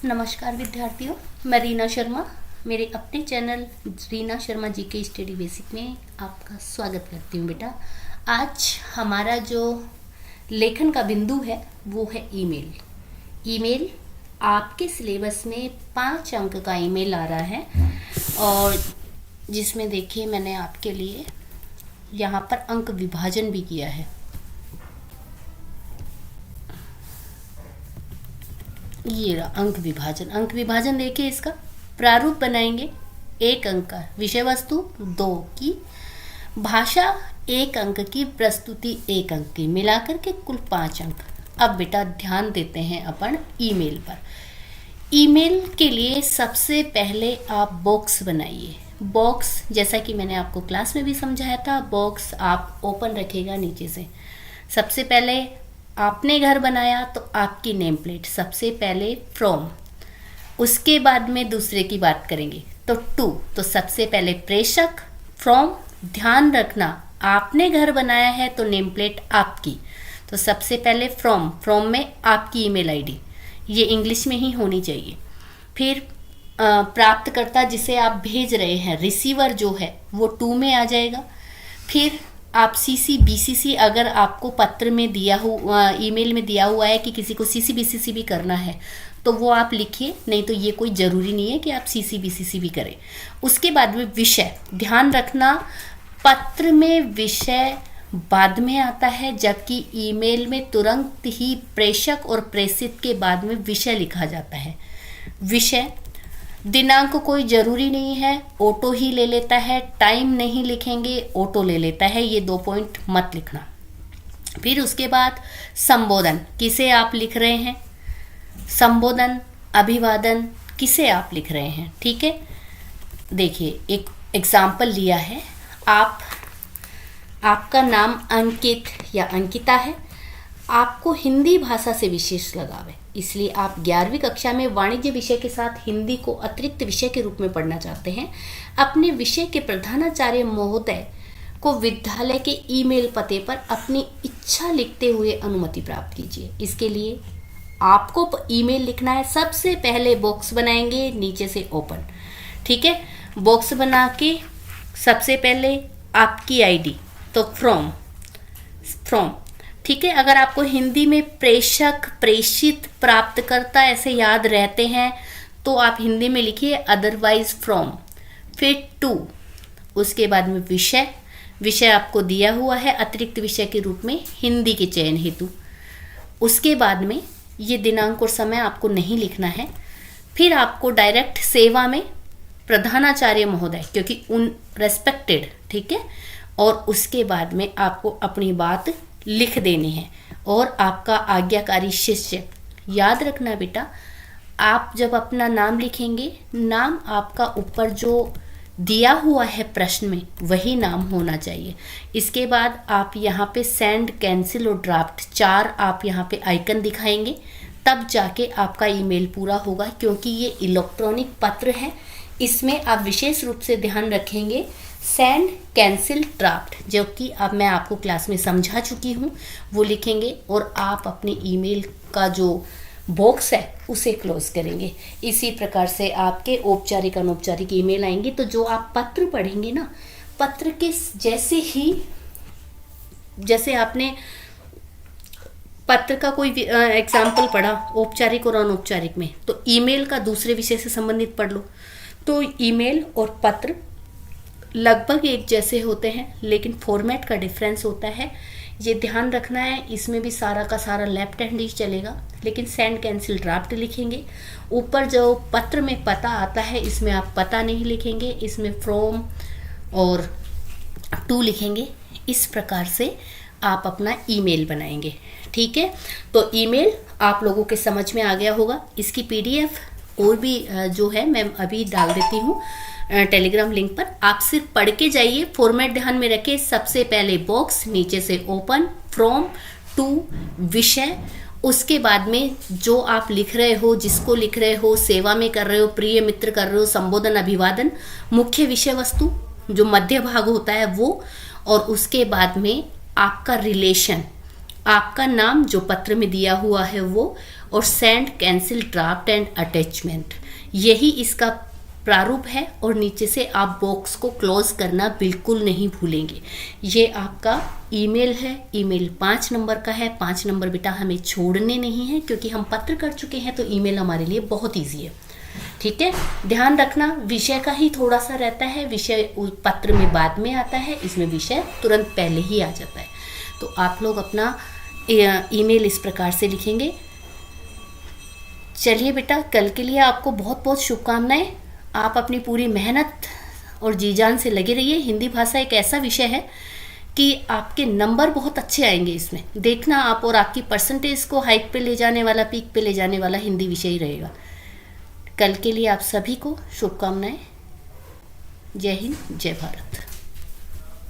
नमस्कार विद्यार्थियों, मैं रीना शर्मा। मेरे अपने चैनल रीना शर्मा जी के स्टडी बेसिक में आपका स्वागत करती हूँ। बेटा, आज हमारा जो लेखन का बिंदु है वो है ईमेल। ईमेल आपके सिलेबस में 5 अंक का ईमेल आ रहा है और जिसमें देखिए मैंने आपके लिए यहाँ पर अंक विभाजन भी किया है। ये रहा अंक विभाजन देखिए, इसका प्रारूप बनाएंगे। 1 अंक का विषय वस्तु, 2 की भाषा, 1 अंक की प्रस्तुति, 1 अंक की, मिलाकर के कुल 5 अंक। अब बेटा ध्यान देते हैं अपन ईमेल पर। ईमेल के लिए सबसे पहले आप बॉक्स बनाइए। बॉक्स जैसा कि मैंने आपको क्लास में भी समझाया था, बॉक्स आप ओपन रखिएगा नीचे से। सबसे पहले आपने घर बनाया तो आपकी नेम प्लेट, सबसे पहले फ्रॉम, उसके बाद में दूसरे की बात करेंगे तो टू, तो सबसे पहले प्रेषक, फ्रॉम। ध्यान रखना आपने घर बनाया है तो नेम प्लेट आपकी, तो सबसे पहले फ्रॉम में आपकी ईमेल आईडी, ये इंग्लिश में ही होनी चाहिए। फिर प्राप्तकर्ता जिसे आप भेज रहे हैं, रिसीवर जो है वो टू में आ जाएगा। फिर आप सीसी बीसीसी, अगर आपको पत्र में दिया हुआ, ईमेल में दिया हुआ है कि किसी को सीसी बीसीसी भी करना है तो वो आप लिखिए, नहीं तो ये कोई ज़रूरी नहीं है कि आप सीसी बीसीसी भी करें। उसके बाद में विषय, ध्यान रखना पत्र में विषय बाद में आता है, जबकि ईमेल में तुरंत ही प्रेषक और प्रेषित के बाद में विषय लिखा जाता है। विषय, दिनांक कोई ज़रूरी नहीं है, ऑटो ही ले लेता है। टाइम नहीं लिखेंगे, ऑटो ले लेता है, ये 2 पॉइंट मत लिखना। फिर उसके बाद संबोधन, किसे आप लिख रहे हैं, संबोधन, अभिवादन, किसे आप लिख रहे हैं। ठीक है, देखिए एक एग्जाम्पल लिया है। आपका नाम अंकित या अंकिता है, आपको हिंदी भाषा से विशेष लगाव है, इसलिए आप 11वीं कक्षा में वाणिज्य विषय के साथ हिंदी को अतिरिक्त विषय के रूप में पढ़ना चाहते हैं। अपने विषय के प्रधानाचार्य महोदय को विद्यालय के ईमेल पते पर अपनी इच्छा लिखते हुए अनुमति प्राप्त कीजिए। इसके लिए आपको ईमेल लिखना है। सबसे पहले बॉक्स बनाएंगे, नीचे से ओपन। ठीक है, बॉक्स बना के सबसे पहले आपकी आईडी, तो फ्रॉम। ठीक है, अगर आपको हिंदी में प्रेषक, प्रेषित, प्राप्तकर्ता ऐसे याद रहते हैं तो आप हिंदी में लिखिए, अदरवाइज फ्रॉम। फिर टू, उसके बाद में विषय आपको दिया हुआ है अतिरिक्त विषय के रूप में हिंदी के चयन हेतु। उसके बाद में ये दिनांक और समय आपको नहीं लिखना है। फिर आपको डायरेक्ट सेवा में प्रधानाचार्य महोदय, क्योंकि उन रेस्पेक्टेड, ठीक है। और उसके बाद में आपको अपनी बात लिख देनी है और आपका आज्ञाकारी शिष्य। याद रखना बेटा, आप जब अपना नाम लिखेंगे, नाम आपका ऊपर जो दिया हुआ है प्रश्न में वही नाम होना चाहिए। इसके बाद आप यहाँ पे सेंड, कैंसिल और ड्राफ्ट 4 आप यहाँ पे आइकन दिखाएंगे, तब जाके आपका ईमेल पूरा होगा। क्योंकि ये इलेक्ट्रॉनिक पत्र है, इसमें आप विशेष रूप से ध्यान रखेंगे सेंड, कैंसिल, ड्राफ्ट, जो कि अब मैं आपको क्लास में समझा चुकी हूँ, वो लिखेंगे और आप अपने ईमेल का जो बॉक्स है उसे क्लोज करेंगे। इसी प्रकार से आपके औपचारिक अनौपचारिक ईमेल आएंगे। तो जो आप पत्र पढ़ेंगे ना, पत्र के जैसे आपने पत्र का कोई एग्जाम्पल पढ़ा औपचारिक और अनौपचारिक में, तो ईमेल का दूसरे विषय से संबंधित पढ़ लो। तो ईमेल और पत्र लगभग एक जैसे होते हैं, लेकिन फॉर्मेट का डिफरेंस होता है, ये ध्यान रखना है। इसमें भी सारा का सारा लेफ्ट हैंड ही चलेगा, लेकिन सेंड, कैंसिल, ड्राफ्ट लिखेंगे। ऊपर जो पत्र में पता आता है, इसमें आप पता नहीं लिखेंगे, इसमें फ्रॉम और टू लिखेंगे। इस प्रकार से आप अपना ईमेल बनाएंगे। ठीक है, तो ईमेल आप लोगों के समझ में आ गया होगा। इसकी पीडीएफ और भी जो है मैं अभी डाल देती हूँ टेलीग्राम लिंक पर, आप सिर्फ पढ़ के जाइए। फॉर्मेट ध्यान में रखें, सबसे पहले बॉक्स, नीचे से ओपन, फ्रॉम, टू, विषय, उसके बाद में जो आप लिख रहे हो, जिसको लिख रहे हो, सेवा में कर रहे हो, प्रिय मित्र कर रहे हो, संबोधन, अभिवादन, मुख्य विषय वस्तु जो मध्य भाग होता है वो, और उसके बाद में आपका रिलेशन, आपका नाम जो पत्र में दिया हुआ है वो, और send cancel draft and attachment, यही इसका प्रारूप है। और नीचे से आप बॉक्स को क्लोज करना बिल्कुल नहीं भूलेंगे। ये आपका ईमेल है, ईमेल 5 नंबर का है। 5 नंबर बेटा हमें छोड़ने नहीं है, क्योंकि हम पत्र कर चुके हैं तो ईमेल हमारे लिए बहुत ईजी है। ठीक है, ध्यान रखना विषय का ही थोड़ा सा रहता है, विषय पत्र में बाद में आता है, इसमें विषय तुरंत पहले ही आ जाता है। तो आप लोग अपना ईमेल इस प्रकार से लिखेंगे। चलिए बेटा, कल के लिए आपको बहुत बहुत शुभकामनाएं। आप अपनी पूरी मेहनत और जी जान से लगे रहिए। हिंदी भाषा एक ऐसा विषय है कि आपके नंबर बहुत अच्छे आएंगे इसमें, देखना आप, और आपकी परसेंटेज को हाइक पे ले जाने वाला, पीक पे ले जाने वाला हिंदी विषय ही रहेगा। कल के लिए आप सभी को शुभकामनाएं। जय हिंद, जय भारत।